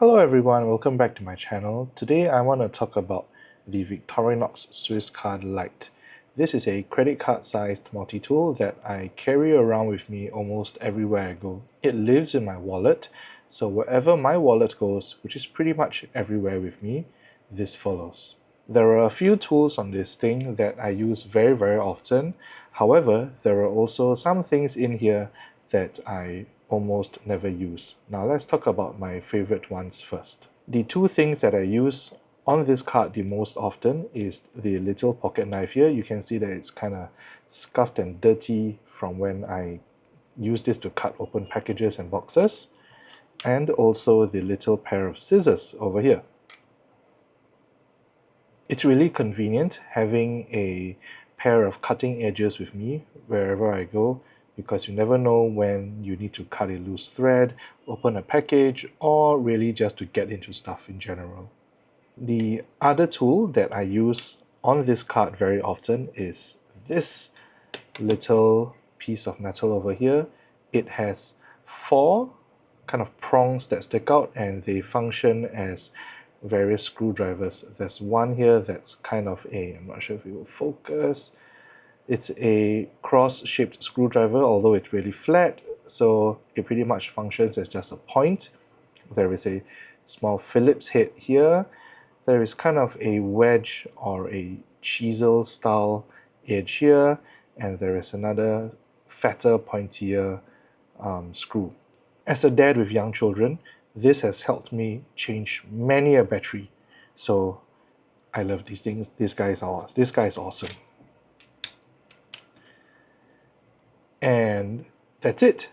Hello everyone, welcome back to my channel. Today I want to talk about the Victorinox Swiss Card Lite. This is a credit card sized multi-tool that I carry around with me almost everywhere I go. It lives in my wallet, so wherever my wallet goes, which is pretty much everywhere with me, this follows. There are a few tools on this thing that I use very often. However, there are also some things in here that I almost never use. Now let's talk about my favorite ones first. The two things that I use on this card the most often is the little pocket knife here. You can see that it's kind of scuffed and dirty from when I use this to cut open packages and boxes, and also the little pair of scissors over here. It's really convenient having a pair of cutting edges with me wherever I go, because you never know when you need to cut a loose thread, open a package, or really just to get into stuff in general. The other tool that I use on this card very often is this little piece of metal over here. It has four kind of prongs that stick out, and they function as various screwdrivers. There's one here that's kind of I'm not sure if it will focus. It's a cross-shaped screwdriver, although it's really flat, so it pretty much functions as just a point. There is a small Phillips head here. There is kind of a wedge or a chisel style edge here, and there is another fatter, pointier screw. As a dad with young children, this has helped me change many a battery. So I love these things. This guy is awesome. And that's it.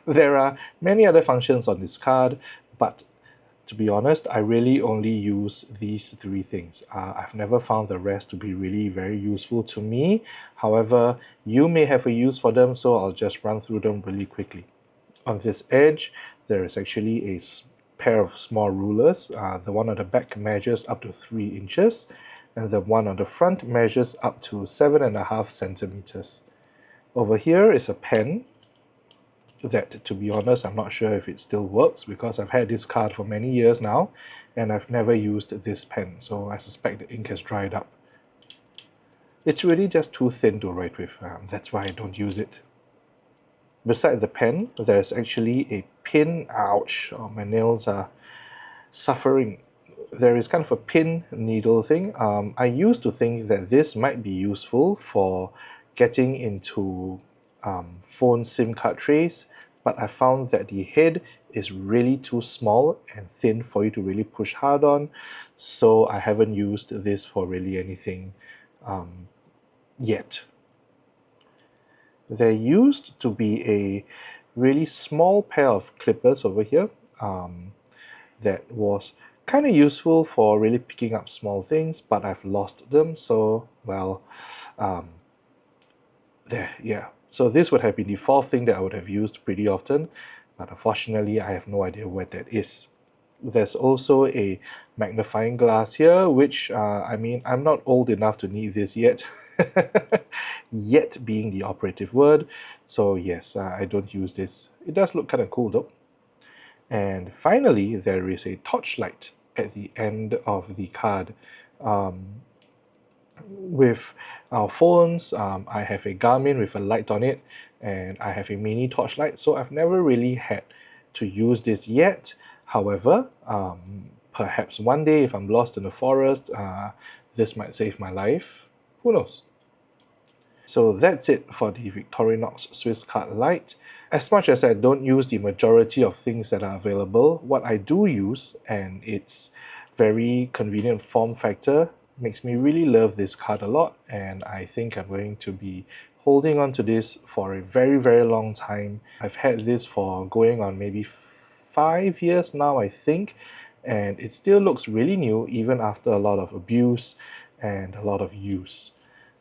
There are many other functions on this card, but to be honest, I really only use these three things. I've never found the rest to be really very useful to me. However, you may have a use for them, so I'll just run through them really quickly. On this edge, there is actually a pair of small rulers. The one on the back measures up to 3 inches, and the one on the front measures up to 7.5 centimeters. Over here is a pen that, to be honest, I'm not sure if it still works, because I've had this card for many years now and I've never used this pen, so I suspect the ink has dried up. It's really just too thin to write with, that's why I don't use it. Beside the pen, there's actually a pin. Ouch, oh, my nails are suffering. There is kind of a pin needle thing. I used to think that this might be useful for getting into phone SIM card trays, but I found that the head is really too small and thin for you to really push hard on, so I haven't used this for really anything yet. There used to be a really small pair of clippers over here that was kind of useful for really picking up small things, but I've lost them, so well, there, yeah. So this would have been the fourth thing that I would have used pretty often, but unfortunately I have no idea where that is. There's also a magnifying glass here, which, I mean, I'm not old enough to need this yet. Yet being the operative word. So yes, I don't use this. It does look kind of cool though. And finally, there is a torchlight at the end of the card. With our phones, I have a Garmin with a light on it, and I have a mini torchlight, so I've never really had to use this yet. However, perhaps one day if I'm lost in the forest, this might save my life. Who knows? So that's it for the Victorinox Swiss Card Lite. As much as I don't use the majority of things that are available, what I do use, and its very convenient form factor, makes me really love this card a lot, and I think I'm going to be holding on to this for a very long time. I've had this for going on maybe 5 years now, I think, and it still looks really new even after a lot of abuse and a lot of use.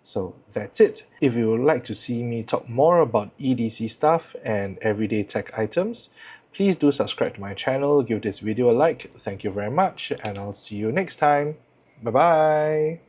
So that's it. If you would like to see me talk more about EDC stuff and everyday tech items, please do subscribe to my channel, give this video a like. Thank you very much, and I'll see you next time. Bye bye!